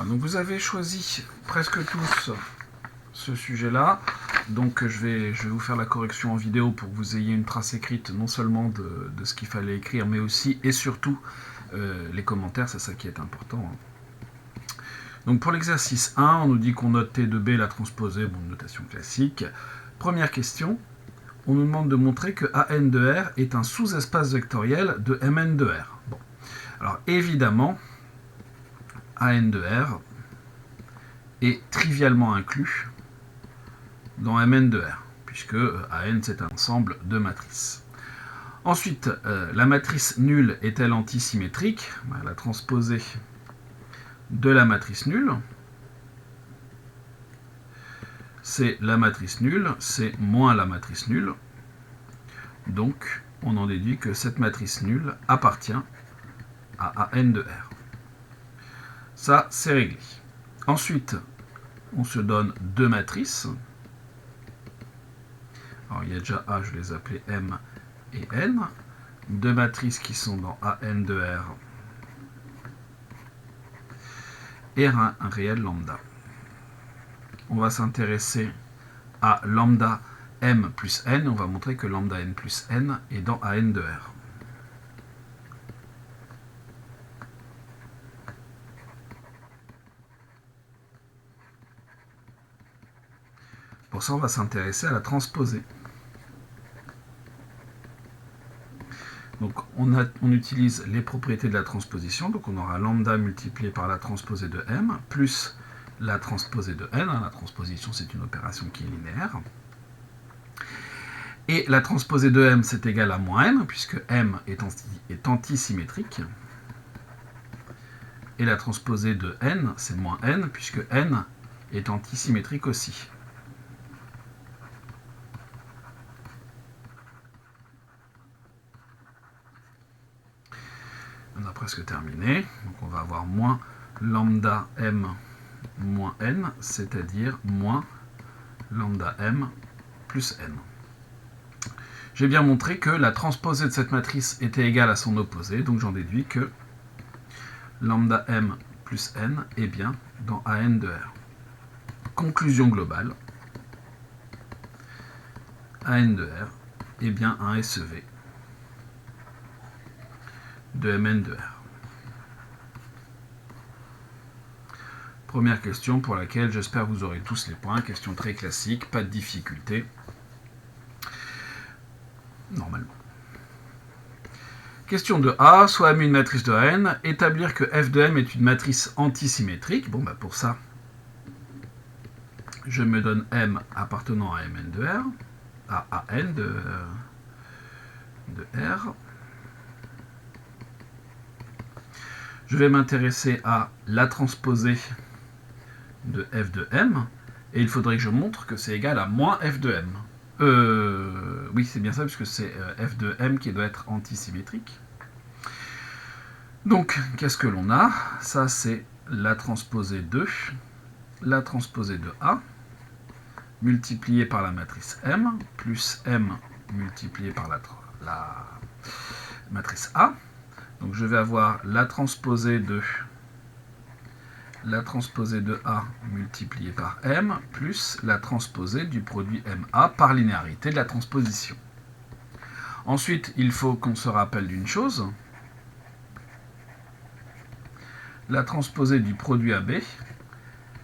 Donc vous avez choisi presque tous ce sujet-là. Donc je vais vous faire la correction en vidéo pour que vous ayez une trace écrite non seulement de ce qu'il fallait écrire, mais aussi et surtout les commentaires, c'est ça qui est important. Donc pour l'exercice 1, on nous dit qu'on note T de B, la transposée, bon, notation classique. Première question, on nous demande de montrer que AN de R est un sous-espace vectoriel de MN de R. Bon. Alors évidemment, AN de R est trivialement inclus dans Mn de R, puisque AN c'est un ensemble de matrices. Ensuite, la matrice nulle est-elle antisymétrique? La transposée de la matrice nulle, c'est la matrice nulle, c'est moins la matrice nulle. Donc, on en déduit que cette matrice nulle appartient à AN de R. Ça, c'est réglé. Ensuite, on se donne deux matrices. Alors, il y a déjà A, je les appelais M et N. Deux matrices qui sont dans AN de R et un réel lambda. On va s'intéresser à lambda M plus N. On va montrer que lambda N plus N est dans AN de R. Pour ça, on va s'intéresser à la transposée. Donc, on utilise les propriétés de la transposition. Donc, on aura lambda multiplié par la transposée de M plus la transposée de N. La transposition, c'est une opération qui est linéaire. Et la transposée de M, c'est égal à moins M, puisque M est antisymétrique. Et la transposée de N, c'est moins N, puisque N est antisymétrique aussi. On a presque terminé. Donc on va avoir moins lambda M moins N, c'est-à-dire moins lambda M plus N. J'ai bien montré que la transposée de cette matrice était égale à son opposé, donc j'en déduis que lambda M plus N est bien dans AN de R. Conclusion globale, AN de R est bien un SEV de Mn de R. Première question pour laquelle j'espère vous aurez tous les points. Question très classique, pas de difficulté. Normalement. Question de A, soit M une matrice de N, établir que F de M est une matrice antisymétrique. Bon, pour ça, je me donne M appartenant à Mn de R, à N de R. Je vais m'intéresser à la transposée de F de M, et il faudrait que je montre que c'est égal à moins F de M. Oui, c'est bien ça, puisque c'est F de M qui doit être antisymétrique. Donc, qu'est-ce que l'on a? Ça, c'est la transposée de A, multipliée par la matrice M, plus M multiplié par la matrice A. Donc je vais avoir la transposée de A multipliée par M plus la transposée du produit MA par linéarité de la transposition. Ensuite, il faut qu'on se rappelle d'une chose. La transposée du produit AB,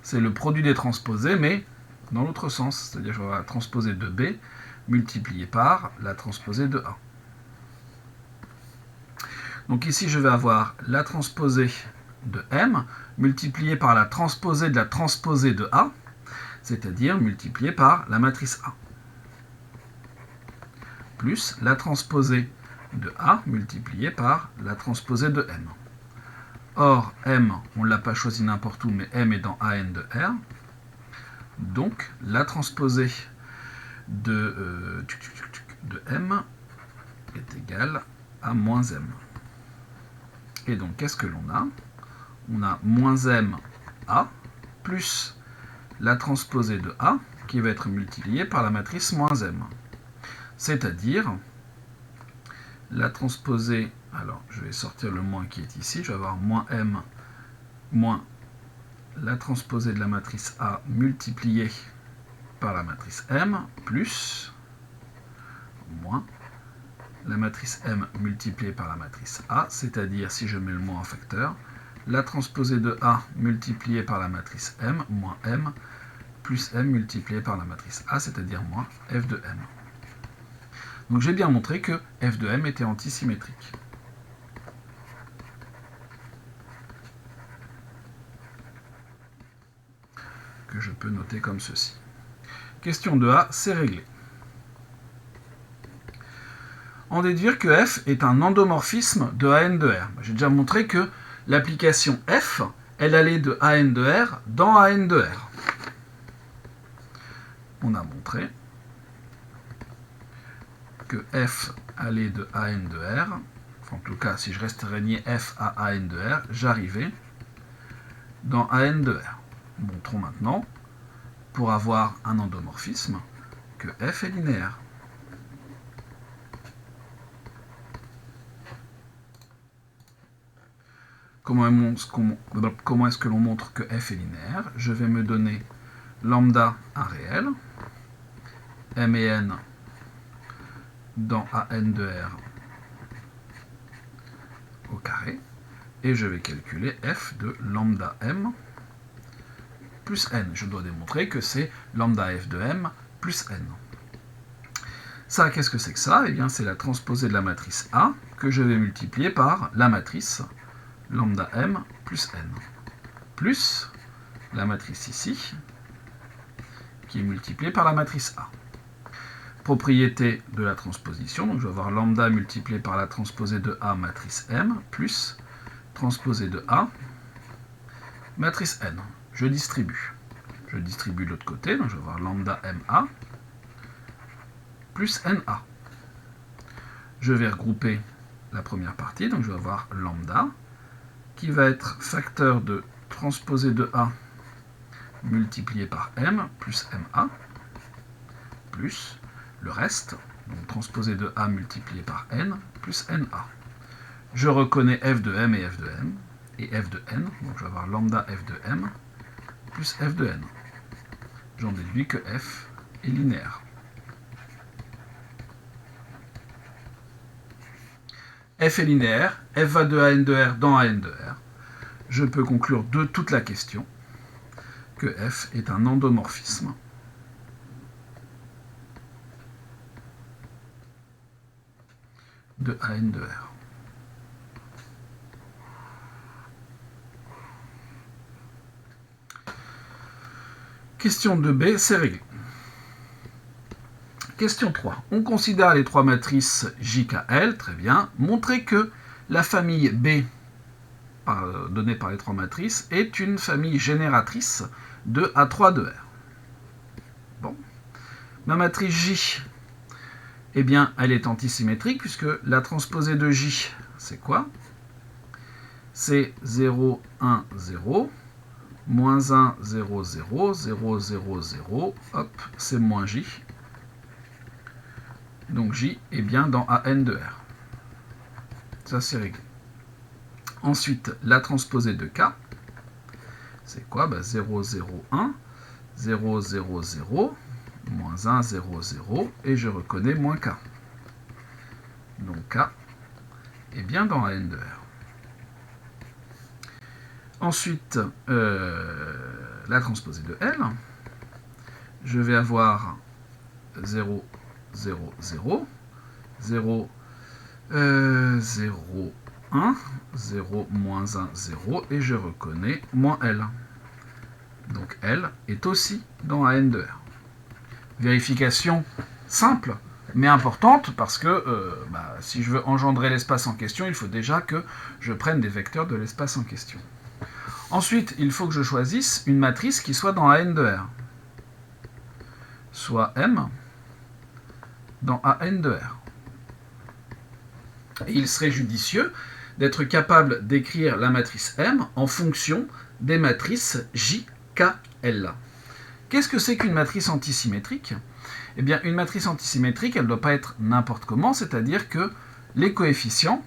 c'est le produit des transposés, mais dans l'autre sens. C'est-à-dire que je vais avoir la transposée de B multipliée par la transposée de A. Donc ici, je vais avoir la transposée de M multipliée par la transposée de A, c'est-à-dire multipliée par la matrice A, plus la transposée de A multipliée par la transposée de M. Or, M, on ne l'a pas choisi n'importe où, mais M est dans AN de R. Donc, la transposée de M est égale à moins M. Et donc, qu'est-ce que l'on a? On a moins M A plus la transposée de A qui va être multipliée par la matrice moins M. C'est-à-dire la transposée, alors je vais sortir le moins qui est ici, je vais avoir moins M moins la transposée de la matrice A multipliée par la matrice M plus moins la matrice M multipliée par la matrice A, c'est-à-dire, si je mets le moins en facteur, la transposée de A multipliée par la matrice M moins M plus M multiplié par la matrice A, c'est-à-dire moins F de M. Donc j'ai bien montré que F de M était antisymétrique. Que je peux noter comme ceci. Question 2A, c'est réglé. En déduire que F est un endomorphisme de AN de R. J'ai déjà montré que l'application F, elle allait de AN de R dans AN de R. On a montré que F allait de AN de R, enfin, en tout cas, si je restreignais F à AN de R, j'arrivais dans AN de R. Montrons maintenant, pour avoir un endomorphisme, que F est linéaire. Comment est-ce que l'on montre que F est linéaire? Je vais me donner lambda un réel, M et N dans AN de R au carré, et je vais calculer F de lambda M plus N. Je dois démontrer que c'est lambda F de M plus N. Ça, qu'est-ce que c'est que ça? Eh bien, c'est la transposée de la matrice A que je vais multiplier par la matrice lambda M plus N, plus la matrice ici, qui est multipliée par la matrice A. Propriété de la transposition, donc je vais avoir lambda multiplié par la transposée de A matrice M, plus transposée de A matrice N. Je distribue. Je distribue de l'autre côté, donc je vais avoir lambda MA plus NA. Je vais regrouper la première partie, donc je vais avoir lambda, qui va être facteur de transposée de A multiplié par M plus MA, plus le reste, donc transposée de A multiplié par N plus NA. Je reconnais F de M et F de M, et F de N, donc je vais avoir lambda F de M plus F de N. J'en déduis que F est linéaire. F est linéaire, F va de AN de R dans AN de R. Je peux conclure de toute la question que F est un endomorphisme de AN de R. Question 2b, c'est réglé. Question 3. On considère les trois matrices JKL, très bien. Montrer que la famille B, donnée par les trois matrices, est une famille génératrice de A3 de R. Bon. Ma matrice J, eh bien, elle est antisymétrique, puisque la transposée de J, c'est quoi? C'est 0, 1, 0, moins 1, 0, 0, 0, 0, 0, hop, c'est moins J. Donc J est bien dans AN de R. Ça, c'est réglé. Ensuite, la transposée de K, c'est quoi? 0, 0, 1, 0, 0, 0, moins 1, 0, 0, et je reconnais moins K. Donc K est bien dans AN de R. Ensuite, la transposée de L, je vais avoir 0, 0, 0, 0, 0, 1, 0, moins 1, 0, et je reconnais moins L. Donc L est aussi dans AN de R. Vérification simple, mais importante, parce que si je veux engendrer l'espace en question, il faut déjà que je prenne des vecteurs de l'espace en question. Ensuite, il faut que je choisisse une matrice qui soit dans AN de R. Soit M dans AN de R. Et il serait judicieux d'être capable d'écrire la matrice M en fonction des matrices J, K, L. Qu'est-ce que c'est qu'une matrice antisymétrique? Eh bien, une matrice antisymétrique, elle ne doit pas être n'importe comment, c'est-à-dire que les coefficients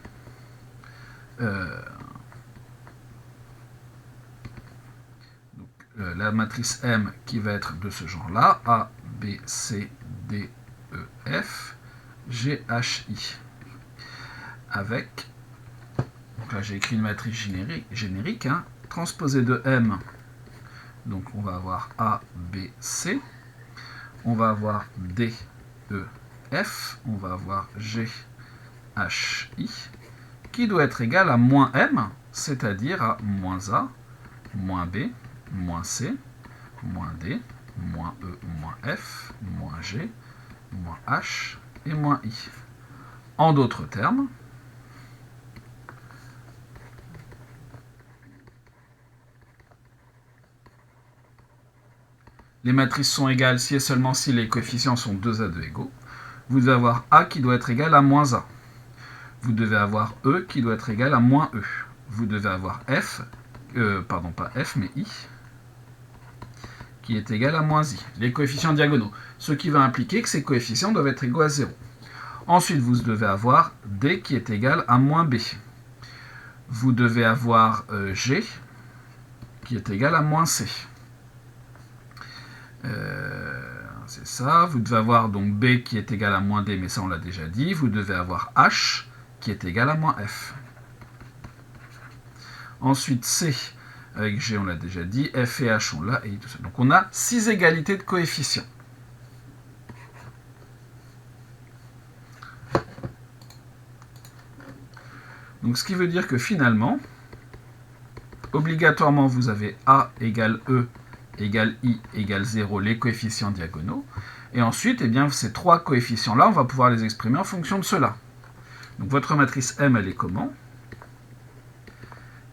donc la matrice M qui va être de ce genre-là, A, B, C, D, E, F, G, H, I. Avec, donc là j'ai écrit une matrice générique, hein, transposée de M, donc on va avoir A, B, C, on va avoir D, E, F, on va avoir G, H, I, qui doit être égal à moins M, c'est-à-dire à moins A, moins B, moins C, moins D, moins E, moins F, moins G, moins H et moins I. En d'autres termes, les matrices sont égales si et seulement si les coefficients sont 2 à 2 égaux. Vous devez avoir A qui doit être égal à moins A. Vous devez avoir E qui doit être égal à moins E. Vous devez avoir F, pardon, pas F, mais I, qui est égal à moins I. Les coefficients diagonaux. Ce qui va impliquer que ces coefficients doivent être égaux à 0. Ensuite, vous devez avoir D qui est égal à moins B. Vous devez avoir G qui est égal à moins C. C'est ça. Vous devez avoir donc B qui est égal à moins D, mais ça on l'a déjà dit. Vous devez avoir H qui est égal à moins F. Ensuite C avec G on l'a déjà dit. F et H on l'a et tout ça. Donc on a 6 égalités de coefficients. Donc ce qui veut dire que finalement, obligatoirement vous avez A égale E égale I égale 0, les coefficients diagonaux. Et ensuite, eh bien, ces trois coefficients-là, on va pouvoir les exprimer en fonction de cela. Donc votre matrice M, elle est comment?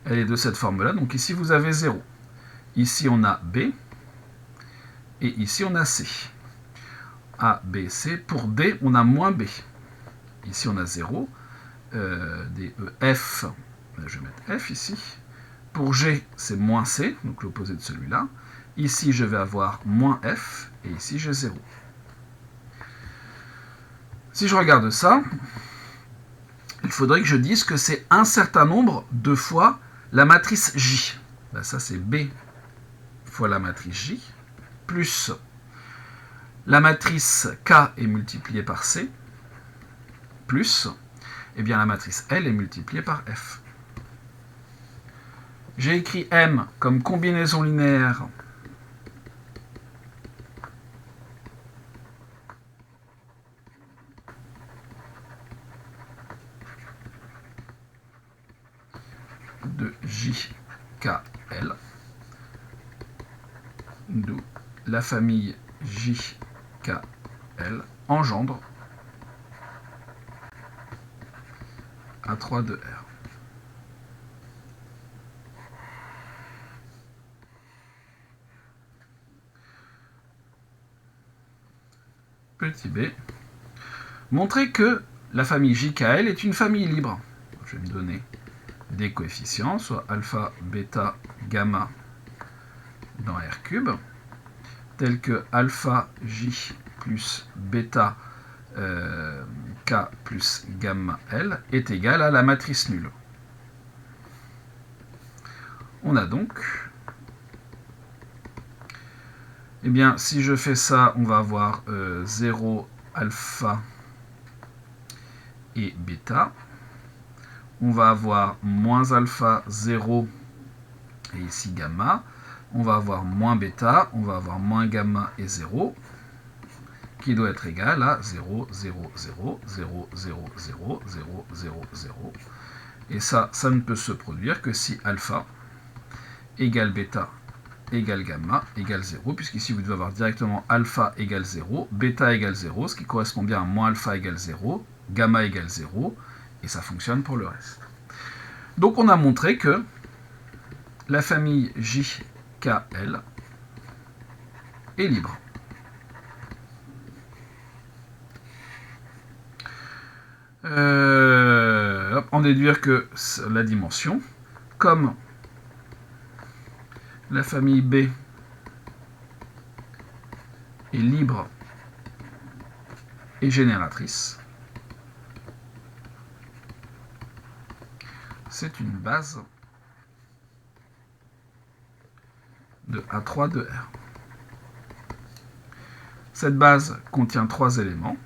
Elle est de cette forme-là. Donc ici, vous avez 0. Ici, on a B. Et ici, on a C. A, B, C. Pour D, on a moins B. Ici, on a 0. D, E, F. Je vais mettre F ici. Pour G, c'est moins C, donc l'opposé de celui-là. Ici, je vais avoir moins F, et ici, j'ai 0. Si je regarde ça, il faudrait que je dise que c'est un certain nombre de fois la matrice J. Ben, ça, c'est B fois la matrice J, plus la matrice K est multipliée par C, plus eh bien, la matrice L est multipliée par F. J'ai écrit M comme combinaison linéaire de JKL, d'où la famille JKL engendre A3 de R. Petit b, montrer que la famille JKL est une famille libre. Je vais me donner des coefficients, soit alpha, bêta, gamma dans R3, tels que alpha J plus bêta K plus gamma L est égal à la matrice nulle. On a donc, eh bien, si je fais ça, on va avoir 0 alpha et bêta. On va avoir moins alpha 0 et ici gamma. On va avoir moins bêta, on va avoir moins gamma et 0, qui doit être égal à 0, 0, 0, 0, 0, 0, 0, 0, 0. Et ça ne peut se produire que si alpha égale bêta égale gamma égale 0, puisqu'ici vous devez avoir directement alpha égale 0, bêta égale 0, ce qui correspond bien à moins alpha égale 0, gamma égale 0, et ça fonctionne pour le reste. Donc on a montré que la famille JKL est libre. En déduire que la dimension, comme la famille B est libre et génératrice, c'est une base de A3 de R. Cette base contient 3 éléments.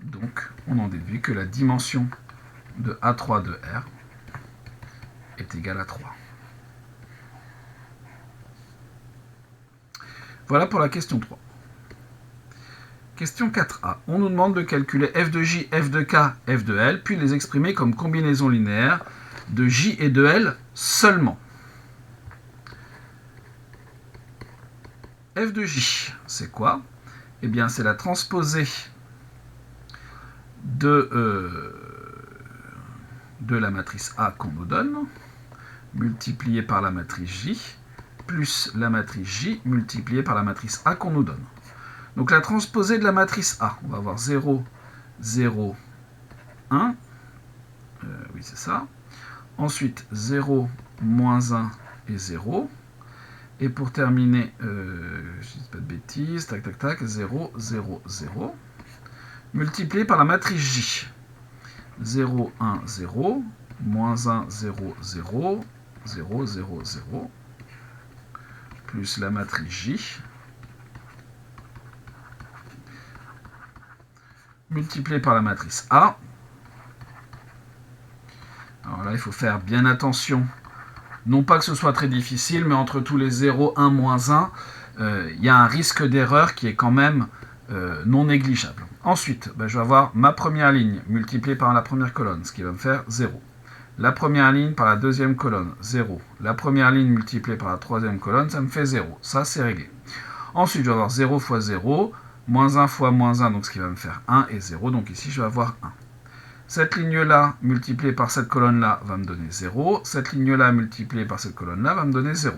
Donc, on en déduit que la dimension de A3 de R est égale à 3. Voilà pour la question 3. Question 4a. On nous demande de calculer f de j, f de k, f de l, puis les exprimer comme combinaison linéaire de j et de l seulement. F de j, c'est quoi? Eh bien, c'est la transposée de la matrice A qu'on nous donne, multipliée par la matrice J, plus la matrice J multipliée par la matrice A qu'on nous donne. Donc la transposée de la matrice A, on va avoir 0, 0, 1. Oui, c'est ça. Ensuite, 0, moins 1 et 0. Et pour terminer, je ne dis pas de bêtises, tac, tac, tac, 0, 0, 0. Multiplié par la matrice J. 0, 1, 0, moins 1, 0, 0, 0, 0, 0, plus la matrice J, multiplié par la matrice A. Alors là, il faut faire bien attention. Non pas que ce soit très difficile, mais entre tous les 0, 1, moins 1, il y a un risque d'erreur qui est quand même non négligeable. Ensuite, je vais avoir ma première ligne multipliée par la première colonne, ce qui va me faire 0. La première ligne par la deuxième colonne, 0. La première ligne multipliée par la troisième colonne, ça me fait 0. Ça, c'est réglé. Ensuite, je vais avoir 0 fois 0, moins 1 fois moins 1, donc ce qui va me faire 1 et 0. Donc ici, je vais avoir 1. Cette ligne-là, multipliée par cette colonne-là, va me donner 0. Cette ligne-là, multipliée par cette colonne-là, va me donner 0.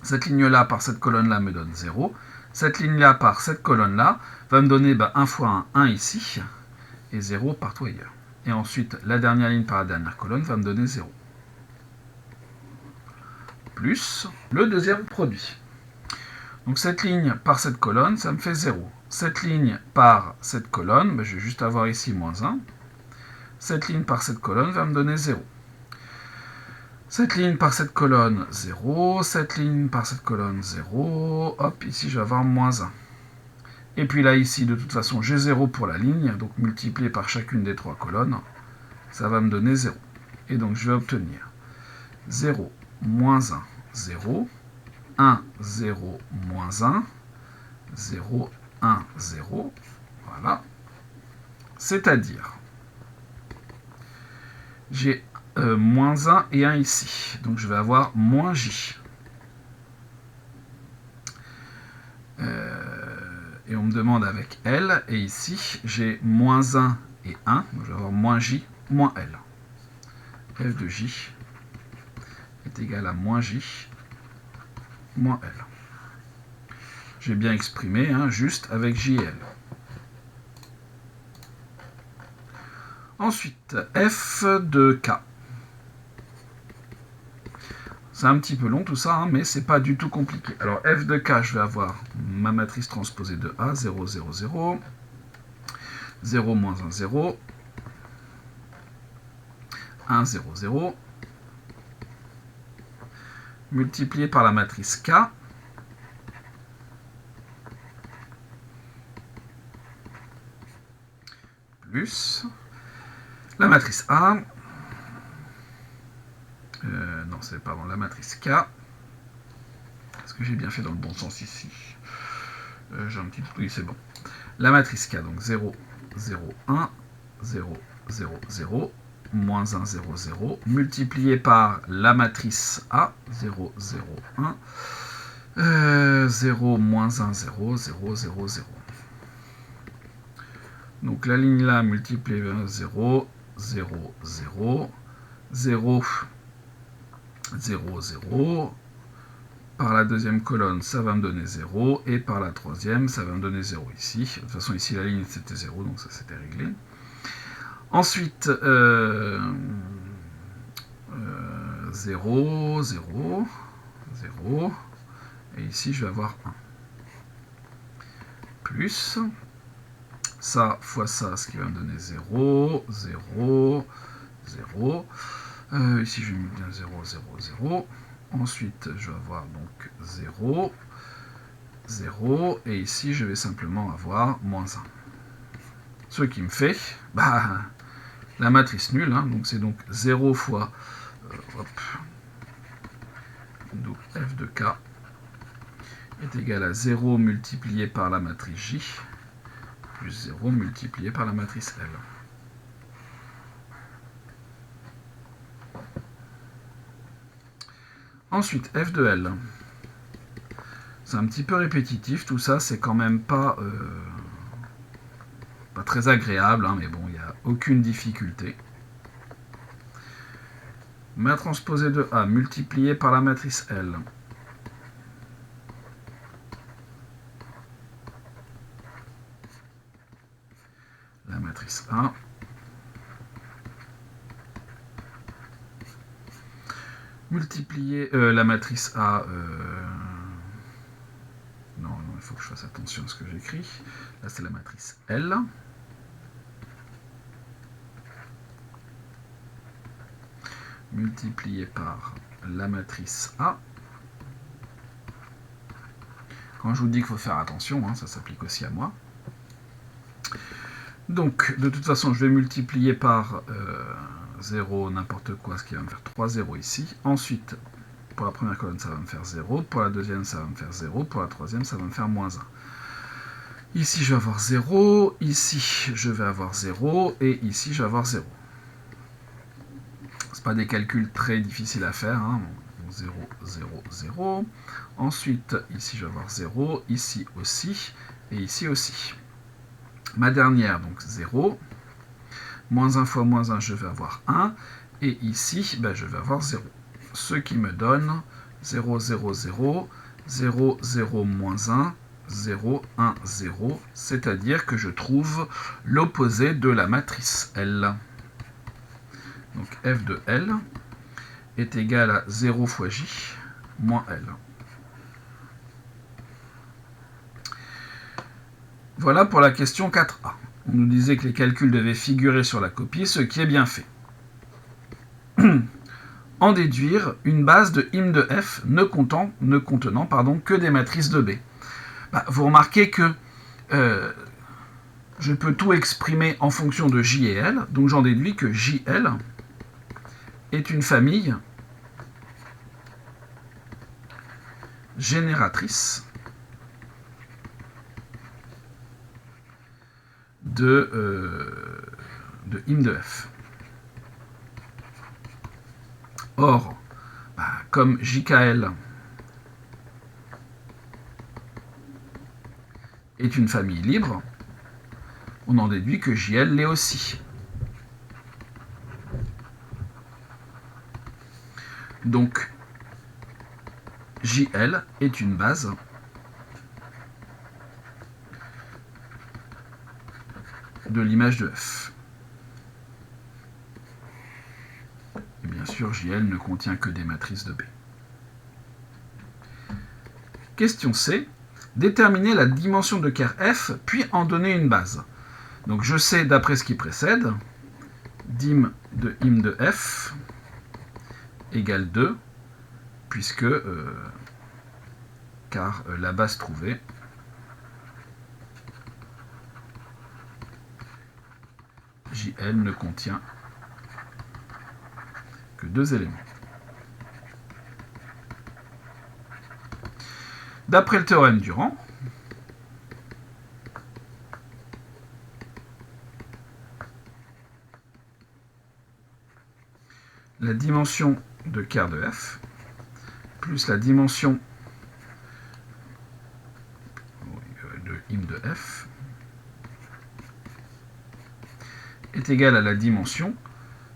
Cette ligne-là par cette colonne-là me donne 0. Cette ligne-là par cette colonne-là va me donner 1 fois 1, 1 ici, et 0 partout ailleurs. Et ensuite, la dernière ligne par la dernière colonne va me donner 0. Plus le deuxième produit. Donc cette ligne par cette colonne, ça me fait 0. Cette ligne par cette colonne, je vais juste avoir ici moins 1. Cette ligne par cette colonne va me donner 0. Cette ligne par cette colonne, 0. Cette ligne par cette colonne, 0. Hop, ici, je vais avoir moins 1. Et puis là, ici, de toute façon, j'ai 0 pour la ligne. Donc, multiplié par chacune des 3 colonnes, ça va me donner 0. Et donc, je vais obtenir 0, moins 1, 0. 1, 0, moins 1. 0, 1, 0. Voilà. C'est-à-dire, j'ai moins 1 et 1 ici. Donc je vais avoir moins J. Et on me demande avec L. Et ici, j'ai moins 1 et 1. Donc je vais avoir moins J, moins L. F de J est égal à moins J, moins L. J'ai bien exprimé, juste avec J et L. Ensuite, F de K. C'est un petit peu long tout ça, mais c'est pas du tout compliqué. Alors f de k, je vais avoir ma matrice transposée de A, 0, 0, 0, 0, moins 1, 0, 1, 0, 0, multiplié par la matrice K, plus la matrice A, non, c'est pardon, la matrice K. Est-ce que j'ai bien fait dans le bon sens ici? J'ai un petit peu... Oui, c'est bon. La matrice K, donc 0, 0, 1, 0, 0, 0, moins 1, 0, 0, multiplié par la matrice A, 0, 0, 1, 0, moins 1, 0, 0, 0, 0. Donc la ligne là multipliée par 0, 0, 0, 0, 0, 0. Par la deuxième colonne, ça va me donner 0. Et par la troisième, ça va me donner 0 ici. De toute façon, ici, la ligne, c'était 0, donc ça, c'était réglé. Ensuite, 0, 0, 0. Et ici, je vais avoir 1. Plus ça fois ça, ce qui va me donner 0, 0, 0. Ici, je vais mettre bien 0, 0, 0. Ensuite, je vais avoir donc 0, 0. Et ici, je vais simplement avoir moins 1. Ce qui me fait la matrice nulle. Hein, donc, c'est donc 0 fois donc f de k est égal à 0 multiplié par la matrice J plus 0 multiplié par la matrice L. Ensuite, f de L. C'est un petit peu répétitif, tout ça, c'est quand même pas très agréable, hein, mais bon, il n'y a aucune difficulté. Ma transposée de A multipliée par la matrice L. La matrice A. Multiplier la matrice A. Non, il faut que je fasse attention à ce que j'écris. Là, c'est la matrice L. Multiplié par la matrice A. Quand je vous dis qu'il faut faire attention, hein, ça s'applique aussi à moi. Donc, de toute façon, je vais multiplier par 0, n'importe quoi, ce qui va me faire 3 0 ici. Ensuite, pour la première colonne, ça va me faire 0. Pour la deuxième, ça va me faire 0. Pour la troisième, ça va me faire moins 1. Ici, je vais avoir 0. Ici, je vais avoir 0. Et ici, je vais avoir 0. Ce pas des calculs très difficiles à faire. Hein. 0, 0, 0. Ensuite, ici, je vais avoir 0. Ici aussi. Et ici aussi. Ma dernière, donc 0. Moins 1 fois moins 1, je vais avoir 1. Et ici, je vais avoir 0. Ce qui me donne 0, 0, 0, 0, 0, moins 1, 0, 1, 0. C'est-à-dire que je trouve l'opposé de la matrice L. Donc f de L est égal à 0 fois J moins L. Voilà pour la question 4a. On nous disait que les calculs devaient figurer sur la copie, ce qui est bien fait. En déduire une base de im de f ne contenant que des matrices de B. Vous remarquez que je peux tout exprimer en fonction de J et L, donc j'en déduis que JL est une famille génératrice de im de f. Or, comme JKL est une famille libre, on en déduit que JL l'est aussi. Donc, JL est une base de l'image de F. Et bien sûr, JL ne contient que des matrices de B. Question C. Déterminer la dimension de ker F, puis en donner une base. Donc je sais, d'après ce qui précède, dim de im de F égale 2, puisque, car la base trouvée JL ne contient que 2 éléments. D'après le théorème Durand, la dimension de ker de F plus la dimension de im de F est égale à la dimension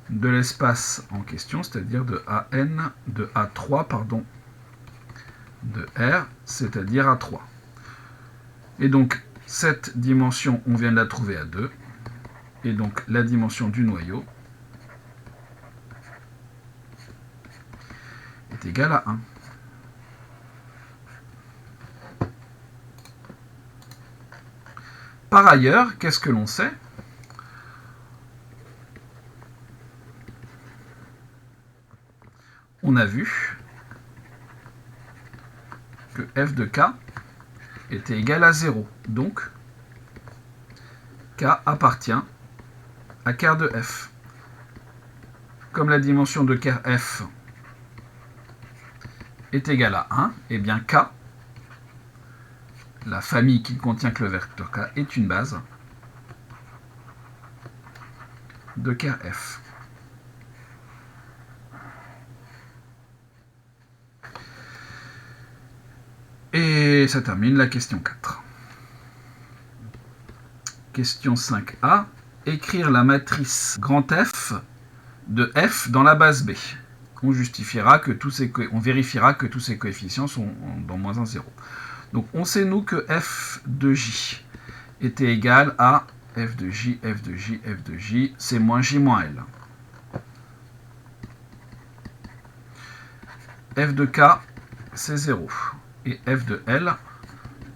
de l'espace en question, c'est-à-dire de AN, de A3, pardon, de R, c'est-à-dire A3. Et donc, cette dimension, on vient de la trouver à 2, et donc la dimension du noyau est égale à 1. Par ailleurs, qu'est-ce que l'on sait ? on a vu que f de k était égal à 0. Donc, k appartient à ker de f. Comme la dimension de ker f est égale à 1, et bien k, la famille qui ne contient que le vecteur k, est une base de ker f. Et ça termine la question 4. Question 5a. Écrire la matrice grand F de f dans la base B. On vérifiera que tous ces coefficients sont dans moins 1, 0. Donc on sait nous que f de j était égal à f de j, f de j, f de j, c'est moins j moins l. F de k, c'est 0. Et f de l,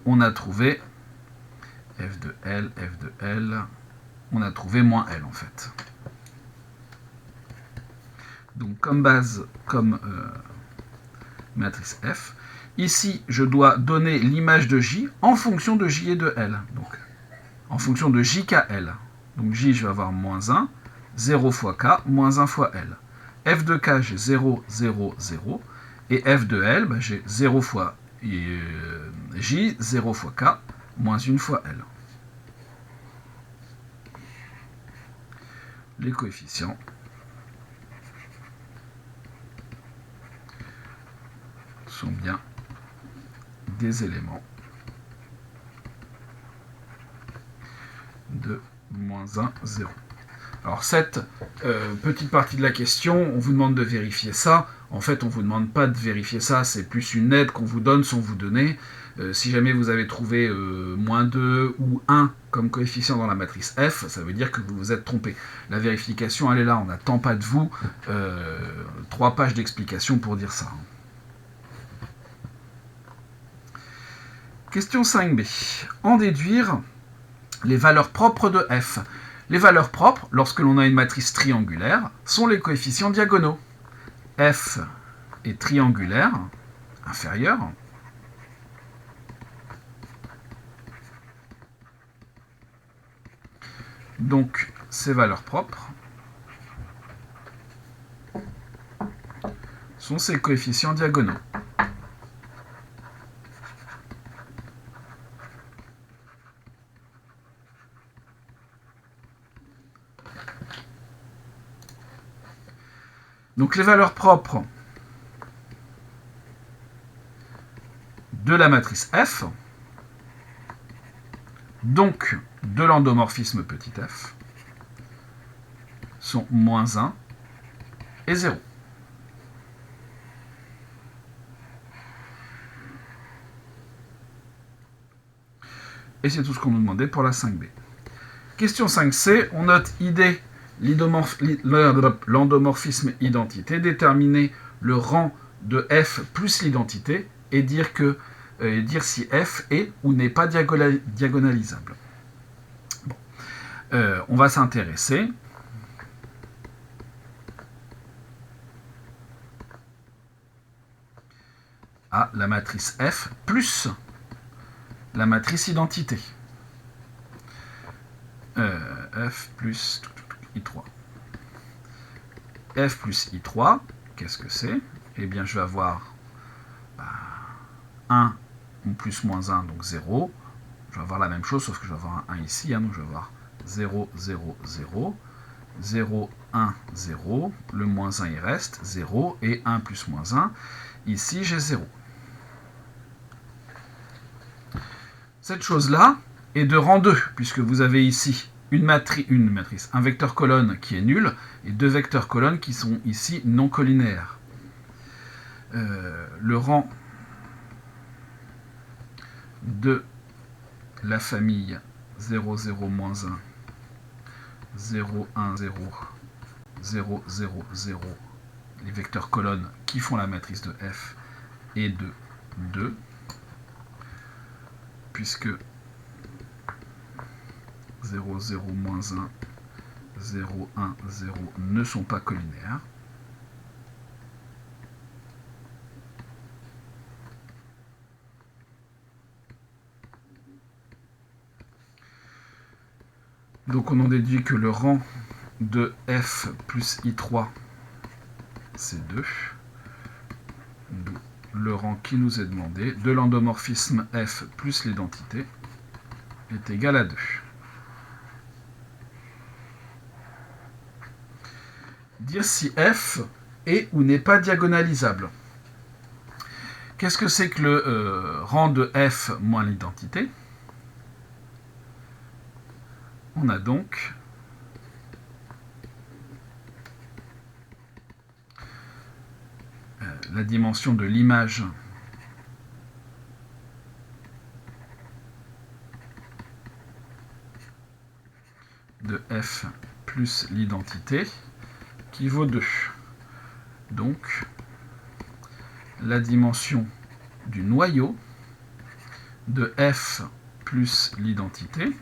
on a trouvé f de l, on a trouvé moins l en fait. Donc comme base, comme matrice f, ici je dois donner l'image de j en fonction de j et de l. Donc en fonction de j k l. Donc j, je vais avoir moins 1, 0 fois k, moins 1 fois l. F de k, j'ai 0, 0, 0. Et f de l, bah, j'ai 0 fois j, 0 fois k, moins 1 fois l. Les coefficients sont bien des éléments de moins 1, 0. Alors cette petite partie de la question, on vous demande de vérifier ça. En fait, on ne vous demande pas de vérifier ça, c'est plus une aide qu'on vous donne sans vous donner. Si jamais vous avez trouvé moins 2 ou 1 comme coefficient dans la matrice F, ça veut dire que vous vous êtes trompé. La vérification, elle est là, on n'attend pas de vous 3 pages d'explication pour dire ça. Question 5b. En déduire les valeurs propres de f. Les valeurs propres, lorsque l'on a une matrice triangulaire, sont les coefficients diagonaux. F est triangulaire, inférieur. Donc, ces valeurs propres sont ces coefficients diagonaux. Donc les valeurs propres de la matrice F, donc de l'endomorphisme petit f, sont moins 1 et 0. Et c'est tout ce qu'on nous demandait pour la 5b. Question 5c, on note ID l'endomorphisme identité, déterminer le rang de f plus l'identité et dire si f est ou n'est pas diagonalisable. Bon. On va s'intéresser à la matrice f plus la matrice identité. F plus I3. F plus I3, qu'est-ce que c'est? Eh bien, je vais avoir 1 plus moins 1, donc 0. Je vais avoir la même chose, sauf que je vais avoir un 1 ici. Donc, je vais avoir 0, 0, 0. 0, 1, 0. Le moins 1, il reste 0. Et 1 plus moins 1. Ici, j'ai 0. Cette chose-là est de rang 2, puisque vous avez ici une matrice, un vecteur colonne qui est nul, et 2 vecteurs colonnes qui sont ici non collinéaires. Le rang de la famille 0, 0, moins 1, 0, 1, 0, 0, 0, 0, les vecteurs colonnes qui font la matrice de F, est de 2, puisque 0, 0, moins 1, 0, 1, 0 ne sont pas collinaires. Donc on en déduit que le rang de f plus i3, c'est 2. D'où le rang qui nous est demandé de l'endomorphisme f plus l'identité est égal à 2. Dire si f est ou n'est pas diagonalisable. Qu'est-ce que c'est que le rang de f moins l'identité? On a donc la dimension de l'image de f plus l'identité qui vaut 2. Donc, la dimension du noyau de f plus l'identité,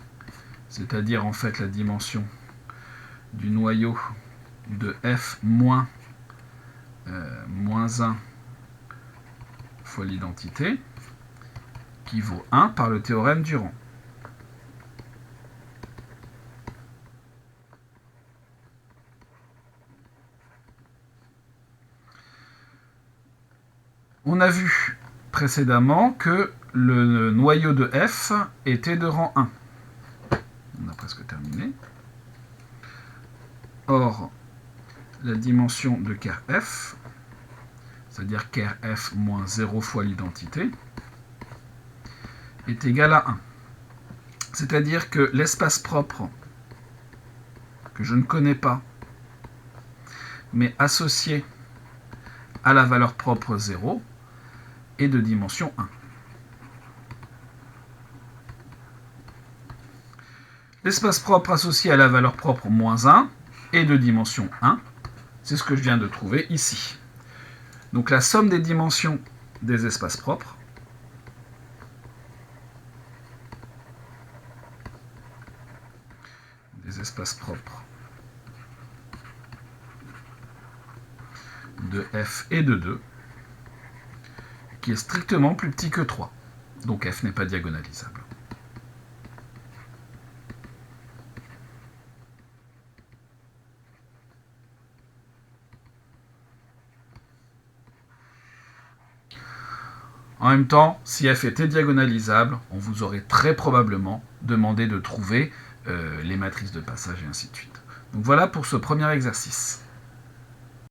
c'est-à-dire en fait la dimension du noyau de f moins 1 fois l'identité, qui vaut 1 par le théorème du rang. On a vu précédemment que le noyau de f était de rang 1. On a presque terminé. Or, la dimension de ker f, c'est-à-dire ker f moins 0 fois l'identité, est égale à 1. C'est-à-dire que l'espace propre, que je ne connais pas, mais associé à la valeur propre 0, est de dimension 1. L'espace propre associé à la valeur propre moins 1 est de dimension 1. C'est ce que je viens de trouver ici. Donc la somme des dimensions des espaces propres de f et de 2, qui est strictement plus petit que 3. Donc f n'est pas diagonalisable. En même temps, si f était diagonalisable, on vous aurait très probablement demandé de trouver les matrices de passage et ainsi de suite. Donc voilà pour ce premier exercice.